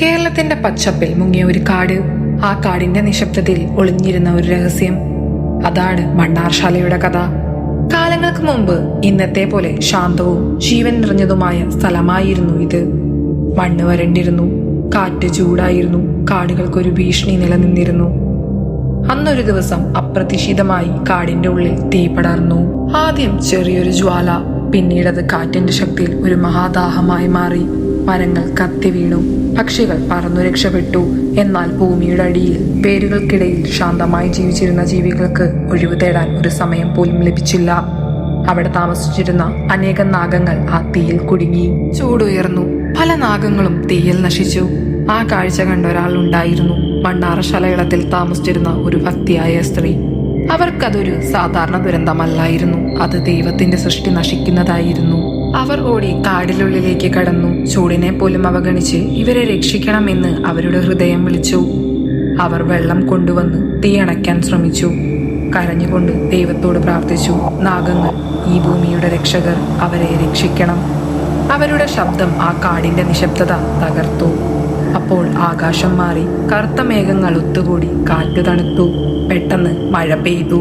കേരളത്തിന്റെ പച്ചപ്പിൽ മുങ്ങിയ ഒരു കാട്, ആ കാടിന്റെ നിശബ്ദതയിൽ ഒളിഞ്ഞിരുന്ന ഒരു രഹസ്യം. അതാണ് മണ്ണാർശാലയുടെ കഥ. കാലങ്ങൾക്ക് മുമ്പ് ഇന്നത്തെ പോലെ ശാന്തവും ജീവൻ നിറഞ്ഞതുമായ സ്ഥലമായിരുന്നു ഇത്. മണ്ണ് വരണ്ടിരുന്നു, കാറ്റ് ചൂടായിരുന്നു, കാടുകൾക്കൊരു ഭീഷണി നിലനിന്നിരുന്നു. അന്നൊരു ദിവസം അപ്രതീക്ഷിതമായി കാടിന്റെ ഉള്ളിൽ തീ പടർന്നു. ആദ്യം ചെറിയൊരു ജ്വാല, പിന്നീടത് കാറ്റിന്റെ ശക്തിയിൽ ഒരു മഹാദാഹമായി മാറി. മരങ്ങൾ കത്തി വീണു, പക്ഷികൾ പറന്നു രക്ഷപ്പെട്ടു. എന്നാൽ ഭൂമിയുടെ അടിയിൽ വേരുകൾക്കിടയിൽ ശാന്തമായി ജീവിച്ചിരുന്ന ജീവികൾക്ക് ഒഴിവു തേടാൻ ഒരു സമയം പോലും ലഭിച്ചില്ല. അവിടെ താമസിച്ചിരുന്ന അനേകം നാഗങ്ങൾ ആ തീയിൽ കുടുങ്ങി. ചൂടുയർന്നു, പല നാഗങ്ങളും തീയിൽ നശിച്ചു. ആ കാഴ്ച കണ്ട ഒരാൾ ഉണ്ടായിരുന്നു. മണ്ണാർശാലയിളത്തിൽ താമസിച്ചിരുന്ന ഒരു ഭക്തിയായ സ്ത്രീ. അവർക്കതൊരു സാധാരണ ദുരന്തമല്ലായിരുന്നു, അത് ദൈവത്തിന്റെ സൃഷ്ടി നശിക്കുന്നതായിരുന്നു. അവർ ഓടി കാടിനുള്ളിലേക്ക് കടന്നു. ചൂടിനെ പോലും അവഗണിച്ച് ഇവരെ രക്ഷിക്കണമെന്ന് അവരുടെ ഹൃദയം വിളിച്ചു. അവർ വെള്ളം കൊണ്ടുവന്ന് തീ അണയ്ക്കാൻ ശ്രമിച്ചു. കരഞ്ഞുകൊണ്ട് ദൈവത്തോട് പ്രാർത്ഥിച്ചു. നാഗങ്ങൾ, ഈ ഭൂമിയുടെ രക്ഷകർ, അവരെ രക്ഷിക്കണം. അവരുടെ ശബ്ദം ആ കാടിന്റെ നിശബ്ദത തകർത്തു. അപ്പോൾ ആകാശം മാറി, കറുത്ത മേഘങ്ങൾ ഒത്തുകൂടി, കാറ്റ് തണുത്തു. പെട്ടെന്ന് മഴ പെയ്തു.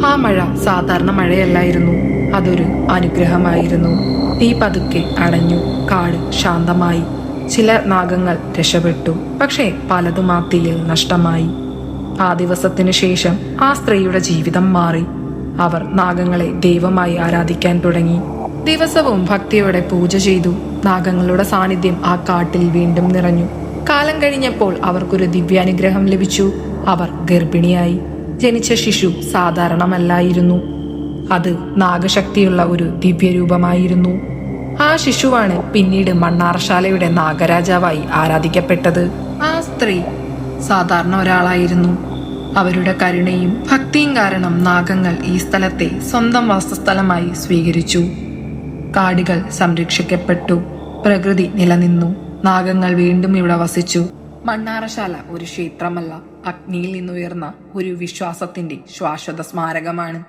ആ മഴ സാധാരണ മഴയല്ലായിരുന്നു, അതൊരു അനുഗ്രഹമായിരുന്നു. തീ പതുക്കെ അടഞ്ഞു, കാട് ശാന്തമായി. ചില നാഗങ്ങൾ രക്ഷപ്പെട്ടു, പക്ഷേ പലതും ആ തീയിൽ നഷ്ടമായി. ആ ദിവസത്തിനു ശേഷം ആ സ്ത്രീയുടെ ജീവിതം മാറി. അവർ നാഗങ്ങളെ ദൈവമായി ആരാധിക്കാൻ തുടങ്ങി. ദിവസവും ഭക്തിയോടെ പൂജ ചെയ്തു. നാഗങ്ങളുടെ സാന്നിധ്യം ആ കാട്ടിൽ വീണ്ടും നിറഞ്ഞു. കാലം കഴിഞ്ഞപ്പോൾ അവർക്കൊരു ദിവ്യാനുഗ്രഹം ലഭിച്ചു. അവർ ഗർഭിണിയായി. ജനിച്ച ശിശു സാധാരണമല്ലായിരുന്നു, അത് നാഗശക്തിയുള്ള ഒരു ദിവ്യരൂപമായിരുന്നു. ആ ശിശുവാണ് പിന്നീട് മണ്ണാർശാലയുടെ നാഗരാജാവായി ആരാധിക്കപ്പെട്ടത്. ആ സ്ത്രീ സാധാരണ ഒരാളായിരുന്നു. അവരുടെ കരുണയും ഭക്തിയും കാരണം നാഗങ്ങൾ ഈ സ്ഥലത്തെ സ്വന്തം വാസസ്ഥലമായി സ്വീകരിച്ചു. കാടുകൾ സംരക്ഷിക്കപ്പെട്ടു, പ്രകൃതി നിലനിന്നു. നാഗങ്ങൾ വീണ്ടും ഇവിടെ വസിച്ചു. മണ്ണാർശാല ഒരു ക്ഷേത്രമല്ല, അഗ്നിയിൽ നിന്നുയർന്ന ഒരു വിശ്വാസത്തിന്റെ ശാശ്വത സ്മാരകമാണ്.